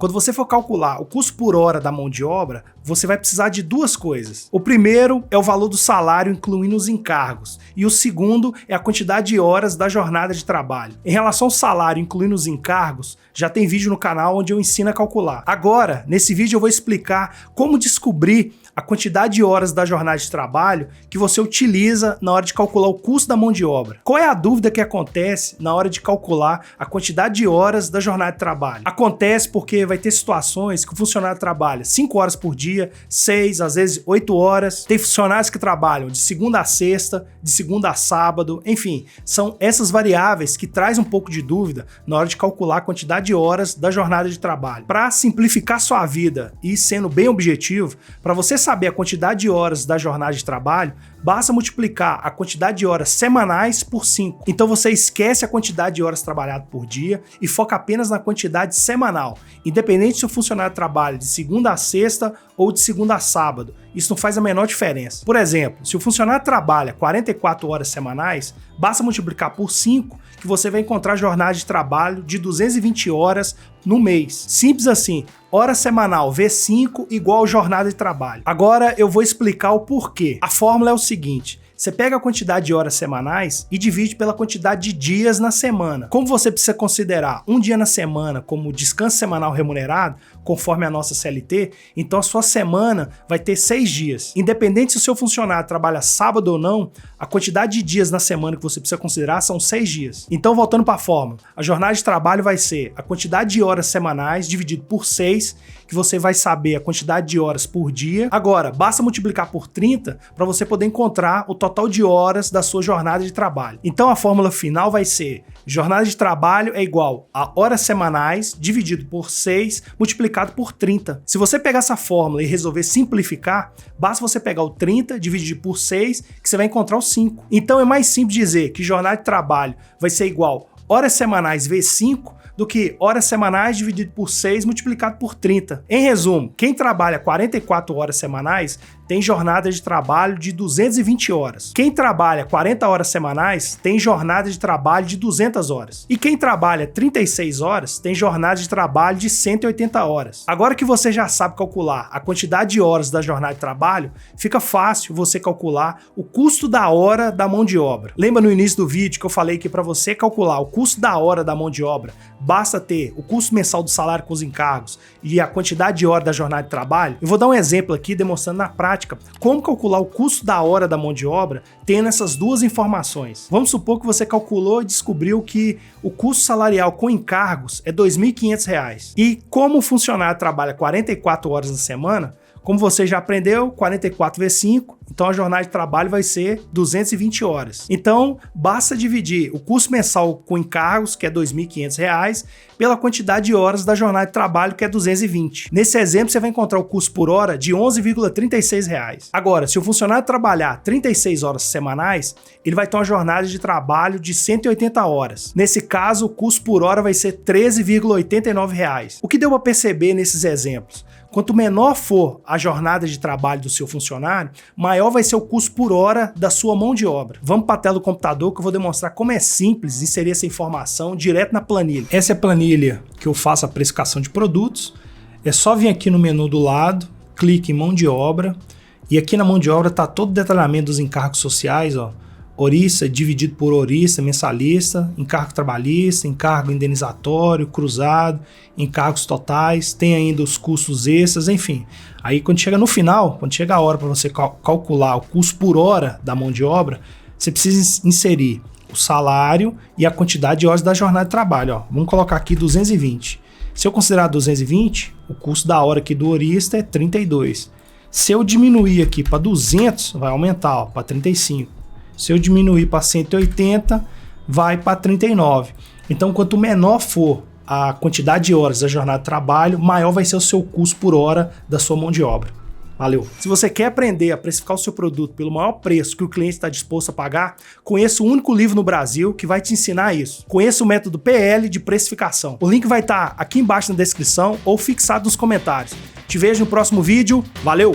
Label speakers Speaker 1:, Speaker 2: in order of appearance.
Speaker 1: Quando você for calcular o custo por hora da mão de obra, você vai precisar de duas coisas. O primeiro é o valor do salário, incluindo os encargos. E o segundo é a quantidade de horas da jornada de trabalho. Em relação ao salário, incluindo os encargos, já tem vídeo no canal onde eu ensino a calcular. Agora, nesse vídeo eu vou explicar como descobrir a quantidade de horas da jornada de trabalho que você utiliza na hora de calcular o custo da mão de obra. Qual é a dúvida que acontece na hora de calcular a quantidade de horas da jornada de trabalho? Acontece porque vai ter situações que o funcionário trabalha 5 horas por dia, 6, às vezes 8 horas. Tem funcionários que trabalham de segunda a sexta, de segunda a sábado, enfim, são essas variáveis que trazem um pouco de dúvida na hora de calcular a quantidade de horas da jornada de trabalho. Para simplificar sua vida e sendo bem objetivo, para você saber a quantidade de horas da jornada de trabalho, basta multiplicar a quantidade de horas semanais por 5. Então você esquece a quantidade de horas trabalhadas por dia e foca apenas na quantidade semanal, independente se o funcionário trabalha de segunda a sexta ou de segunda a sábado. Isso não faz a menor diferença. Por exemplo, se o funcionário trabalha 44 horas semanais, basta multiplicar por 5 que você vai encontrar jornada de trabalho de 220 horas no mês. Simples assim. Hora semanal vezes 5 igual jornada de trabalho. Agora eu vou explicar o porquê. A fórmula é o seguinte. Você pega a quantidade de horas semanais e divide pela quantidade de dias na semana. Como você precisa considerar um dia na semana como descanso semanal remunerado, conforme a nossa CLT, então a sua semana vai ter 6 dias. Independente se o seu funcionário trabalha sábado ou não, a quantidade de dias na semana que você precisa considerar são 6 dias. Então, voltando para a fórmula, a jornada de trabalho vai ser a quantidade de horas semanais dividido por 6, que você vai saber a quantidade de horas por dia. Agora, basta multiplicar por 30 para você poder encontrar o total de horas da sua jornada de trabalho. Então, a fórmula final vai ser jornada de trabalho é igual a horas semanais dividido por 6 multiplicado por 30. Se você pegar essa fórmula e resolver simplificar, basta você pegar o 30 dividir por 6 que você vai encontrar o 5. Então, é mais simples dizer que jornada de trabalho vai ser igual horas semanais vezes 5 do que horas semanais dividido por 6 multiplicado por 30. Em resumo, quem trabalha 44 horas semanais tem jornada de trabalho de 220 horas. Quem trabalha 40 horas semanais tem jornada de trabalho de 200 horas. E quem trabalha 36 horas tem jornada de trabalho de 180 horas. Agora que você já sabe calcular a quantidade de horas da jornada de trabalho, fica fácil você calcular o custo da hora da mão de obra. Lembra no início do vídeo que eu falei que para você calcular o custo da hora da mão de obra, basta ter o custo mensal do salário com os encargos e a quantidade de hora da jornada de trabalho? Eu vou dar um exemplo aqui demonstrando na prática como calcular o custo da hora da mão de obra tendo essas duas informações. Vamos supor que você calculou e descobriu que o custo salarial com encargos é R$ 2.500. E como o funcionário trabalha 44 horas na semana, como você já aprendeu, 44 vezes 5, então a jornada de trabalho vai ser 220 horas. Então, basta dividir o custo mensal com encargos, que é R$ 2.500, pela quantidade de horas da jornada de trabalho, que é 220. Nesse exemplo, você vai encontrar o custo por hora de R$ 11,36. Agora, se o funcionário trabalhar 36 horas semanais, ele vai ter uma jornada de trabalho de 180 horas. Nesse caso, o custo por hora vai ser R$ 13,89. O que deu para perceber nesses exemplos? Quanto menor for a jornada de trabalho do seu funcionário, maior vai ser o custo por hora da sua mão de obra. Vamos para a tela do computador que eu vou demonstrar como é simples inserir essa informação direto na planilha. Essa é a planilha que eu faço a precificação de produtos. É só vir aqui no menu do lado, clique em mão de obra e aqui na mão de obra está todo o detalhamento dos encargos sociais, ó. Horista dividido por horista, mensalista, encargo trabalhista, encargo indenizatório, cruzado, encargos totais, tem ainda os custos extras, enfim. Aí quando chega no final, quando chega a hora para você calcular o custo por hora da mão de obra, você precisa inserir o salário e a quantidade de horas da jornada de trabalho. Ó. Vamos colocar aqui 220. Se eu considerar 220, o custo da hora aqui do horista é 32. Se eu diminuir aqui para 200, vai aumentar para 35. Se eu diminuir para 180, vai para 39. Então, quanto menor for a quantidade de horas da jornada de trabalho, maior vai ser o seu custo por hora da sua mão de obra. Valeu! Se você quer aprender a precificar o seu produto pelo maior preço que o cliente está disposto a pagar, conheça o único livro no Brasil que vai te ensinar isso. Conheça o método PL de precificação. O link vai estar aqui embaixo na descrição ou fixado nos comentários. Te vejo no próximo vídeo. Valeu!